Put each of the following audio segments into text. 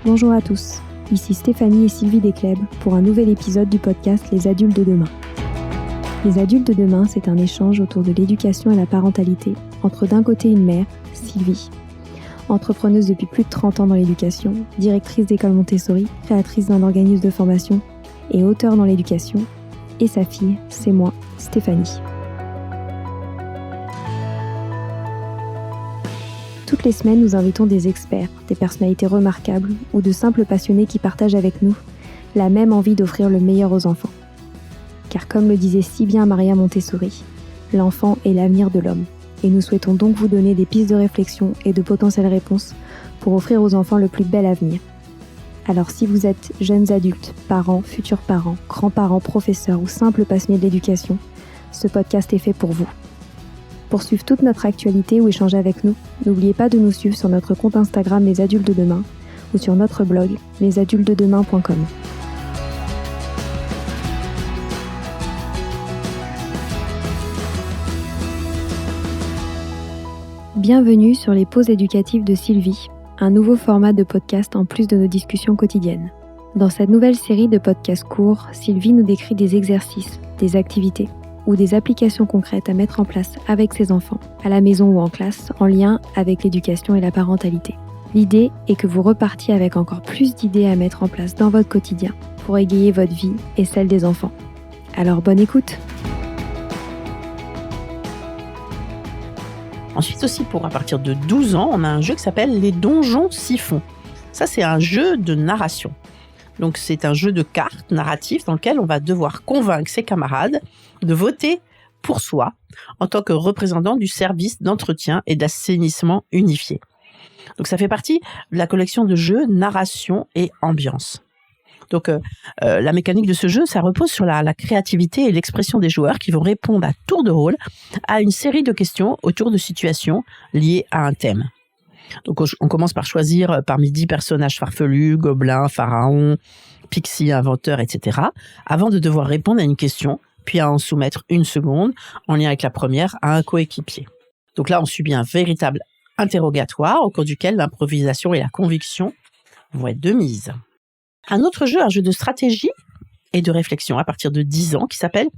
Bonjour à tous, ici Stéphanie et Sylvie Desclèbes pour un nouvel épisode du podcast Les Adultes de demain. Les Adultes de demain, c'est un échange autour de l'éducation et la parentalité entre d'un côté une mère, Sylvie, entrepreneuse depuis plus de 30 ans dans l'éducation, directrice d'école Montessori, créatrice d'un organisme de formation et auteure dans l'éducation, et sa fille, c'est moi, Stéphanie. Toutes les semaines, nous invitons des experts, des personnalités remarquables ou de simples passionnés qui partagent avec nous la même envie d'offrir le meilleur aux enfants. Car comme le disait si bien Maria Montessori, l'enfant est l'avenir de l'homme. Et nous souhaitons donc vous donner des pistes de réflexion et de potentielles réponses pour offrir aux enfants le plus bel avenir. Alors si vous êtes jeunes adultes, parents, futurs parents, grands-parents, professeurs ou simples passionnés de l'éducation, ce podcast est fait pour vous. Pour suivre toute notre actualité ou échanger avec nous, n'oubliez pas de nous suivre sur notre compte Instagram Les Adultes de Demain ou sur notre blog lesadultesdedemain.com. Bienvenue sur les pauses éducatives de Sylvie, un nouveau format de podcast en plus de nos discussions quotidiennes. Dans cette nouvelle série de podcasts courts, Sylvie nous décrit des exercices, des activités ou des applications concrètes à mettre en place avec ses enfants, à la maison ou en classe, en lien avec l'éducation et la parentalité. L'idée est que vous repartiez avec encore plus d'idées à mettre en place dans votre quotidien pour égayer votre vie et celle des enfants. Alors bonne écoute! Ensuite aussi, à partir de 12 ans, on a un jeu qui s'appelle les Donjons Siphons. Ça, c'est un jeu de narration. Donc, c'est un jeu de cartes narratif dans lequel on va devoir convaincre ses camarades de voter pour soi en tant que représentant du service d'entretien et d'assainissement unifié. Donc, ça fait partie de la collection de jeux narration et ambiance. Donc, la mécanique de ce jeu, ça repose sur la créativité et l'expression des joueurs qui vont répondre à tour de rôle à une série de questions autour de situations liées à un thème. Donc, on commence par choisir parmi 10 personnages farfelus, gobelins, pharaons, pixies, inventeurs, etc., avant de devoir répondre à une question, puis à en soumettre une seconde, en lien avec la première, à un coéquipier. Donc là, on subit un véritable interrogatoire au cours duquel l'improvisation et la conviction vont être de mise. Un autre jeu, un jeu de stratégie et de réflexion à partir de 10 ans qui s'appelle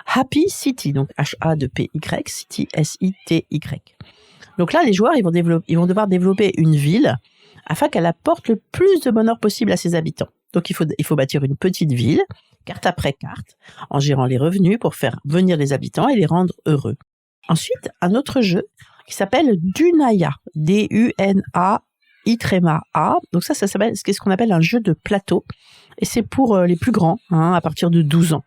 Happy City, donc H-A-P-Y, City, S-I-T-Y. Donc là, les joueurs, ils vont devoir développer une ville afin qu'elle apporte le plus de bonheur possible à ses habitants. Donc il faut bâtir une petite ville, carte après carte, en gérant les revenus pour faire venir les habitants et les rendre heureux. Ensuite, un autre jeu qui s'appelle Dunaya, D-U-N-A, I-A. Donc ça s'appelle ce qu'on appelle un jeu de plateau. Et c'est pour les plus grands, à partir de 12 ans.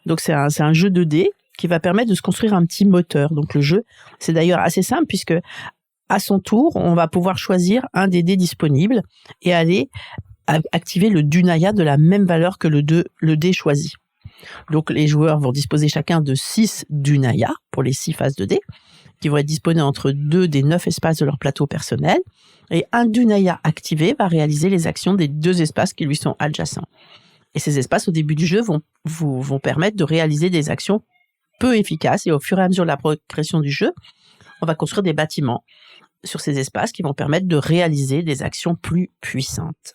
Donc c'est un jeu 2D qui va permettre de se construire un petit moteur. Donc le jeu, c'est d'ailleurs assez simple puisque à son tour, on va pouvoir choisir un des dés disponibles et aller activer le Dunaya de la même valeur que le dé choisi. Donc les joueurs vont disposer chacun de 6 Dunaya pour les 6 phases de dés qui vont être disposés entre 2 des 9 espaces de leur plateau personnel. Et un Dunaya activé va réaliser les actions des 2 espaces qui lui sont adjacents. Et ces espaces, au début du jeu, vont permettre de réaliser des actions peu efficaces. Et au fur et à mesure de la progression du jeu, on va construire des bâtiments sur ces espaces qui vont permettre de réaliser des actions plus puissantes.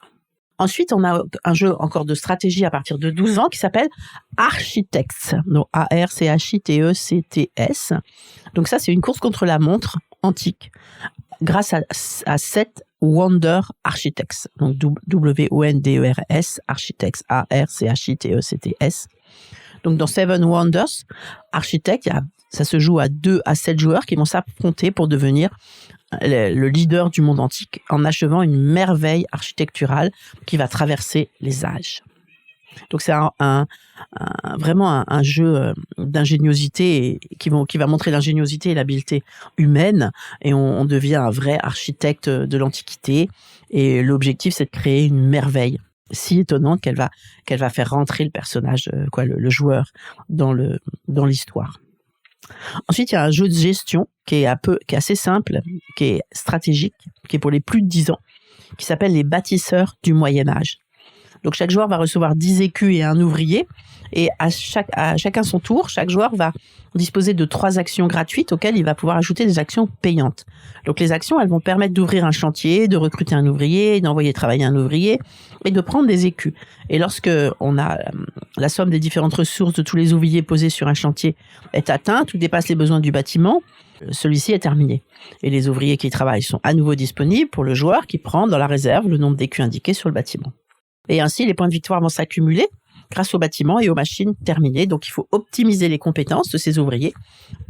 Ensuite, on a un jeu encore de stratégie à partir de 12 ans qui s'appelle Architects, donc A-R-C-H-I-T-E-C-T-S. Donc ça, c'est une course contre la montre antique grâce à 7 Wonder Architects, donc W-O-N-D-E-R-S, Architects, A-R-C-H-I-T-E-C-T-S. Donc dans Seven Wonders Architects, ça se joue à 2 à 7 joueurs qui vont s'affronter pour devenir le leader du monde antique en achevant une merveille architecturale qui va traverser les âges. Donc c'est vraiment un jeu d'ingéniosité qui va montrer l'ingéniosité et l'habileté humaine et on devient un vrai architecte de l'Antiquité et l'objectif c'est de créer une merveille si étonnante qu'elle va faire rentrer le personnage, le joueur dans l'histoire. Ensuite, il y a un jeu de gestion qui est assez simple, qui est stratégique, qui est pour les plus de 10 ans, qui s'appelle les bâtisseurs du Moyen-Âge. Donc chaque joueur va recevoir 10 écus et un ouvrier. Et à chacun son tour, chaque joueur va disposer de 3 actions gratuites auxquelles il va pouvoir ajouter des actions payantes. Donc les actions, elles vont permettre d'ouvrir un chantier, de recruter un ouvrier, d'envoyer travailler un ouvrier et de prendre des écus. Et lorsque on a la somme des différentes ressources de tous les ouvriers posés sur un chantier est atteinte ou dépasse les besoins du bâtiment, celui-ci est terminé. Et les ouvriers qui y travaillent sont à nouveau disponibles pour le joueur qui prend dans la réserve le nombre d'écus indiqués sur le bâtiment. Et ainsi, les points de victoire vont s'accumuler grâce au bâtiment et aux machines terminées. Donc, il faut optimiser les compétences de ces ouvriers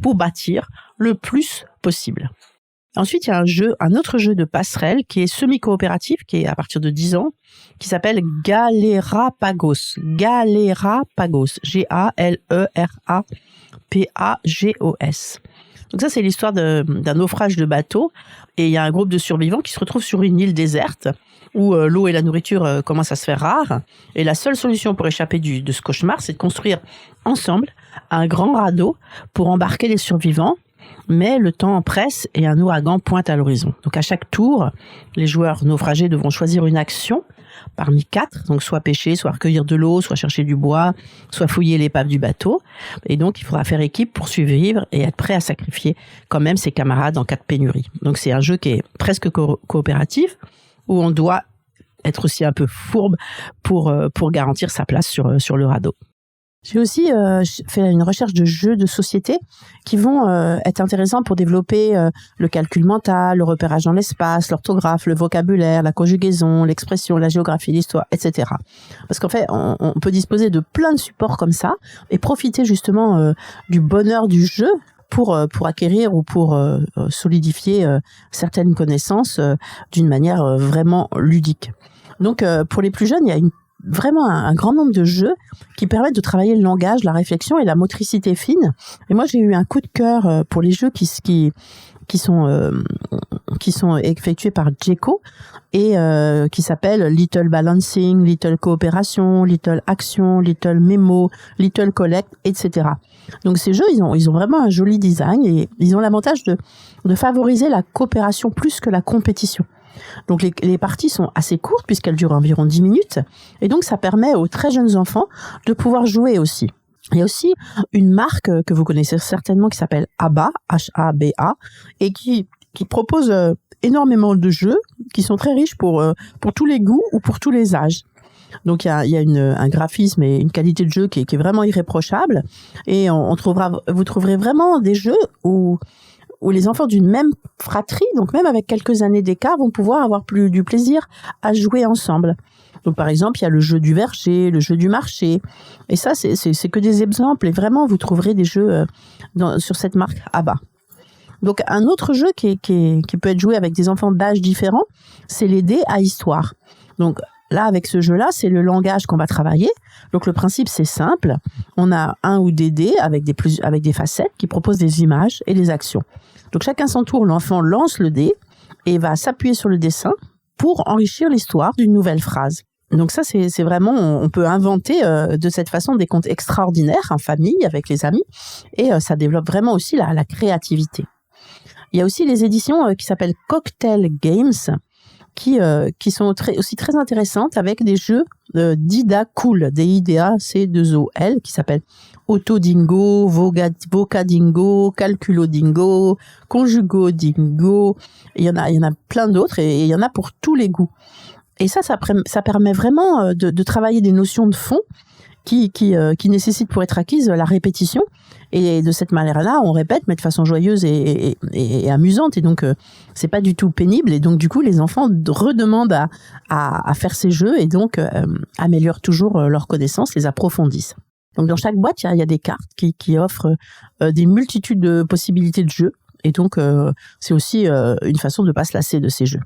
pour bâtir le plus possible. Ensuite, il y a un autre jeu de passerelle qui est semi-coopératif, qui est à partir de 10 ans, qui s'appelle Galerapagos. Galerapagos. Galerapagos. Donc ça, c'est l'histoire d'un naufrage de bateau. Et il y a un groupe de survivants qui se retrouvent sur une île déserte où l'eau et la nourriture commencent à se faire rares. Et la seule solution pour échapper de ce cauchemar, c'est de construire ensemble un grand radeau pour embarquer les survivants. Mais le temps presse et un ouragan pointe à l'horizon. Donc à chaque tour, les joueurs naufragés devront choisir une action parmi 4, donc soit pêcher, soit recueillir de l'eau, soit chercher du bois, soit fouiller l'épave du bateau. Et donc il faudra faire équipe pour survivre et être prêt à sacrifier quand même ses camarades en cas de pénurie. Donc c'est un jeu qui est presque coopératif, où on doit être aussi un peu fourbe pour garantir sa place sur le radeau. J'ai aussi fait une recherche de jeux de société qui vont être intéressants pour développer le calcul mental, le repérage dans l'espace, l'orthographe, le vocabulaire, la conjugaison, l'expression, la géographie, l'histoire, etc. Parce qu'en fait, on peut disposer de plein de supports comme ça et profiter justement du bonheur du jeu pour acquérir ou pour solidifier certaines connaissances d'une manière vraiment ludique. Donc, pour les plus jeunes, il y a vraiment un grand nombre de jeux qui permettent de travailler le langage, la réflexion et la motricité fine. Et moi, j'ai eu un coup de cœur pour les jeux qui sont effectués par Djeco et qui s'appellent Little Balancing, Little Coopération, Little Action, Little Memo, Little Collect, etc. Donc ces jeux, ils ont vraiment un joli design et ils ont l'avantage de favoriser la coopération plus que la compétition. Donc les parties sont assez courtes puisqu'elles durent environ 10 minutes et donc ça permet aux très jeunes enfants de pouvoir jouer aussi. Il y a aussi une marque que vous connaissez certainement qui s'appelle Haba, H-A-B-A, et qui propose énormément de jeux qui sont très riches pour tous les goûts ou pour tous les âges. Donc il y a un graphisme et une qualité de jeu qui est vraiment irréprochable et vous trouverez vraiment des jeux où les enfants d'une même fratrie, donc même avec quelques années d'écart, vont pouvoir avoir du plaisir à jouer ensemble. Donc par exemple, il y a le jeu du verger, le jeu du marché. Et ça, c'est que des exemples. Et vraiment, vous trouverez des jeux sur cette marque Haba. Donc un autre jeu qui peut être joué avec des enfants d'âge différents, c'est les dés à histoire. Donc là, avec ce jeu-là, c'est le langage qu'on va travailler. Donc le principe, c'est simple. On a un ou des dés avec des facettes qui proposent des images et des actions. Donc chacun son tour, l'enfant lance le dé et va s'appuyer sur le dessin pour enrichir l'histoire d'une nouvelle phrase. Donc ça, c'est vraiment, on peut inventer de cette façon des contes extraordinaires en famille, avec les amis, et ça développe vraiment aussi la créativité. Il y a aussi les éditions qui s'appellent Cocktail Games, qui sont aussi très intéressantes avec des jeux d'IDA Cool, DIDAC2OL, qui s'appellent Autodingo, Vocadingo, Calculodingo, Conjugodingo. Il y en a plein d'autres et il y en a pour tous les goûts. Et ça permet vraiment de travailler des notions de fond qui nécessitent pour être acquises la répétition. Et de cette manière-là, on répète, mais de façon joyeuse et amusante. Et donc, c'est pas du tout pénible. Et donc, du coup, les enfants redemandent à faire ces jeux et donc améliorent toujours leurs connaissances, les approfondissent. Donc, dans chaque boîte, il y a des cartes qui offrent des multitudes de possibilités de jeux. Et donc, c'est aussi une façon de ne pas se lasser de ces jeux.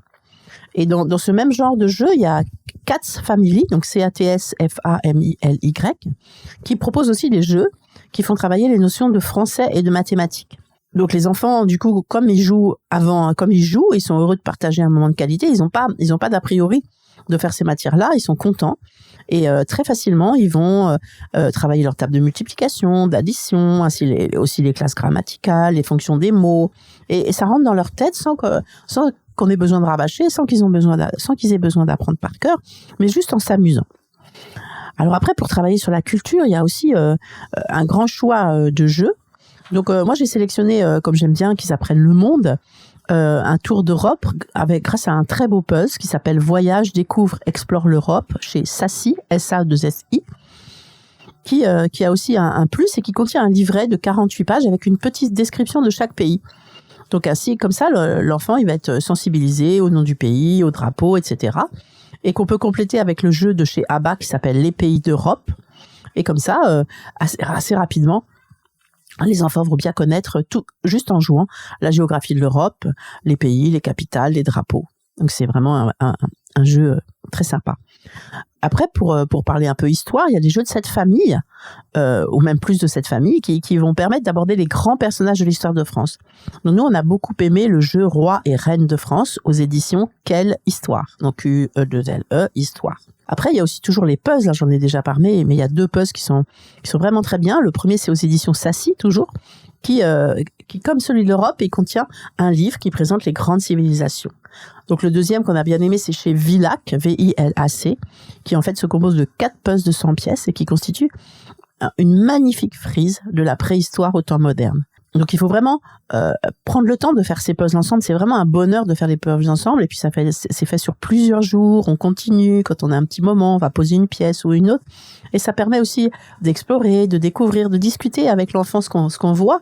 Et dans ce même genre de jeu, il y a Cats Family, donc CATSFAMILY, qui propose aussi des jeux qui font travailler les notions de français et de mathématiques. Donc les enfants, du coup, comme ils jouent, ils sont heureux de partager un moment de qualité, ils ont pas d'a priori de faire ces matières-là, ils sont contents. Et très facilement, ils vont travailler leur table de multiplication, d'addition, ainsi aussi les classes grammaticales, les fonctions des mots. Et ça rentre dans leur tête sans qu'on ait besoin de rabâcher, sans qu'ils aient besoin d'apprendre par cœur, mais juste en s'amusant. Alors après, pour travailler sur la culture, il y a aussi un grand choix de jeux. Donc moi, j'ai sélectionné, comme j'aime bien, qu'ils apprennent le monde, un tour d'Europe grâce à un très beau puzzle qui s'appelle Voyage, découvre, explore l'Europe chez Sassy, S-A-2-S-I, qui a aussi un plus et qui contient un livret de 48 pages avec une petite description de chaque pays. Donc ainsi, comme ça, l'enfant, il va être sensibilisé au nom du pays, au drapeau, etc. Et qu'on peut compléter avec le jeu de chez ABBA qui s'appelle Les pays d'Europe. Et comme ça, assez rapidement, les enfants vont bien connaître tout, juste en jouant, la géographie de l'Europe, les pays, les capitales, les drapeaux. Donc c'est vraiment un jeu très sympa. Après, pour parler un peu histoire, il y a des jeux de cette famille, ou même plus de cette famille, qui vont permettre d'aborder les grands personnages de l'histoire de France. Donc nous, on a beaucoup aimé le jeu Roi et Reine de France aux éditions Quelle Histoire. Donc Q-E-2-L-E, Histoire. Après, il y a aussi toujours les puzzles, j'en ai déjà parlé, mais il y a 2 puzzles qui sont vraiment très bien. Le premier, c'est aux éditions Sassy, toujours, qui comme celui de l'Europe, il contient un livre qui présente les grandes civilisations. Donc le deuxième qu'on a bien aimé, c'est chez Vilac, V-I-L-A-C, qui en fait se compose de 4 puzzles de 100 pièces et qui constitue une magnifique frise de la préhistoire au temps moderne. Donc il faut vraiment prendre le temps de faire ces puzzles ensemble. C'est vraiment un bonheur de faire les puzzles ensemble. Et puis c'est fait sur plusieurs jours. On continue. Quand on a un petit moment, on va poser une pièce ou une autre. Et ça permet aussi d'explorer, de découvrir, de discuter avec l'enfant ce qu'on voit.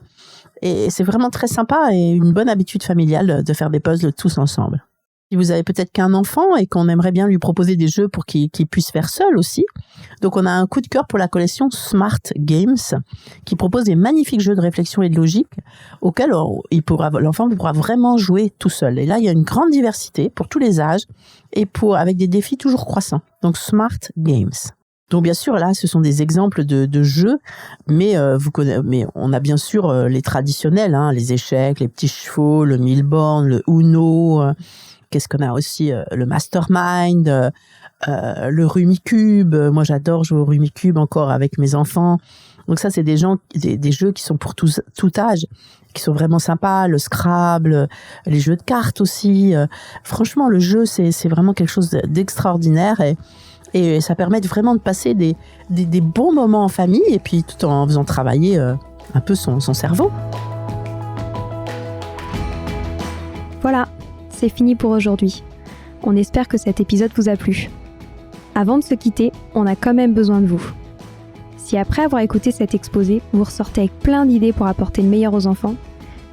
Et c'est vraiment très sympa et une bonne habitude familiale de faire des puzzles tous ensemble. Si vous avez peut-être qu'un enfant et qu'on aimerait bien lui proposer des jeux pour qu'il puisse faire seul aussi. Donc on a un coup de cœur pour la collection Smart Games qui propose des magnifiques jeux de réflexion et de logique auxquels l'enfant pourra vraiment jouer tout seul. Et là, il y a une grande diversité pour tous les âges et avec des défis toujours croissants. Donc Smart Games. Donc bien sûr, là, ce sont des exemples de jeux, mais on a bien sûr les traditionnels, les échecs, les petits chevaux, le mille-bornes, le Uno. Qu'est-ce qu'on a aussi le Mastermind, le Rumicube. Moi, j'adore jouer au Rumicube encore avec mes enfants. Donc ça, c'est des jeux qui sont pour tout âge, qui sont vraiment sympas. Le Scrabble, les jeux de cartes aussi. Franchement, le jeu, c'est vraiment quelque chose d'extraordinaire et ça permet vraiment de passer des bons moments en famille et puis tout en faisant travailler un peu son cerveau. Voilà, c'est fini pour aujourd'hui. On espère que cet épisode vous a plu. Avant de se quitter, on a quand même besoin de vous. Si après avoir écouté cet exposé, vous ressortez avec plein d'idées pour apporter le meilleur aux enfants,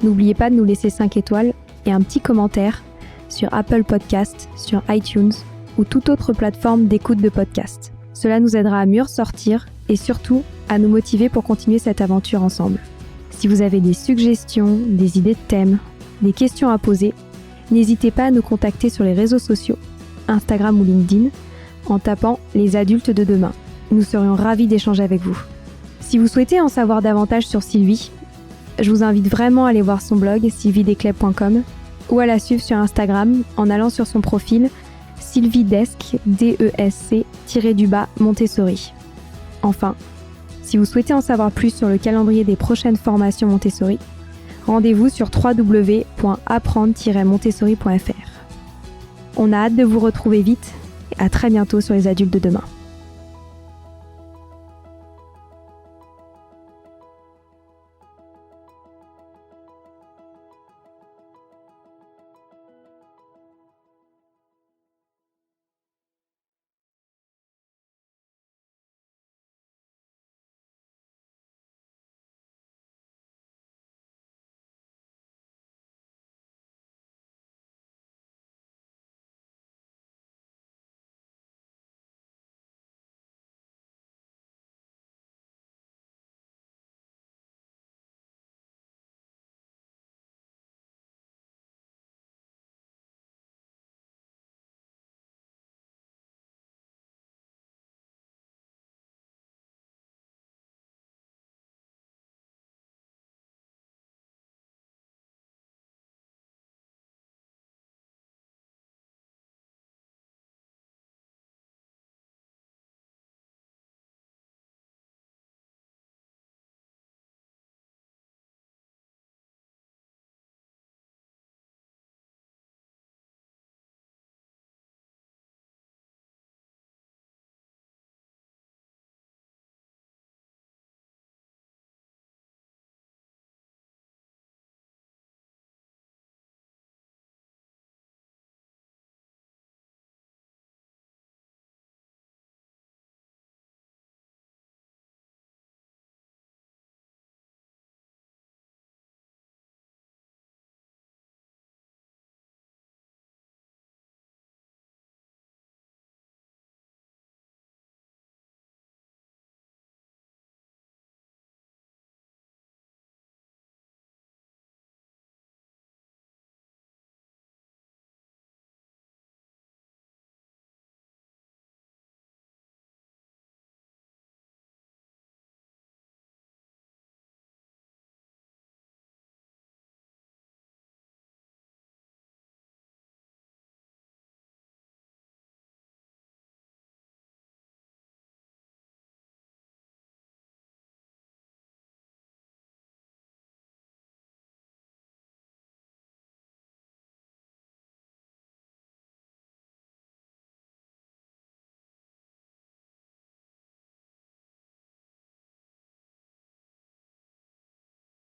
n'oubliez pas de nous laisser 5 étoiles et un petit commentaire sur Apple Podcasts, sur iTunes ou toute autre plateforme d'écoute de podcast. Cela nous aidera à mieux ressortir et surtout à nous motiver pour continuer cette aventure ensemble. Si vous avez des suggestions, des idées de thèmes, des questions à poser, n'hésitez pas à nous contacter sur les réseaux sociaux, Instagram ou LinkedIn, en tapant « Les adultes de demain ». Nous serions ravis d'échanger avec vous. Si vous souhaitez en savoir davantage sur Sylvie, je vous invite vraiment à aller voir son blog sylviedesclés.com ou à la suivre sur Instagram en allant sur son profil sylviedesc, DESC-Montessori. Enfin, si vous souhaitez en savoir plus sur le calendrier des prochaines formations Montessori, rendez-vous sur www.apprendre-montessori.fr. On a hâte de vous retrouver vite et à très bientôt sur les adultes de demain.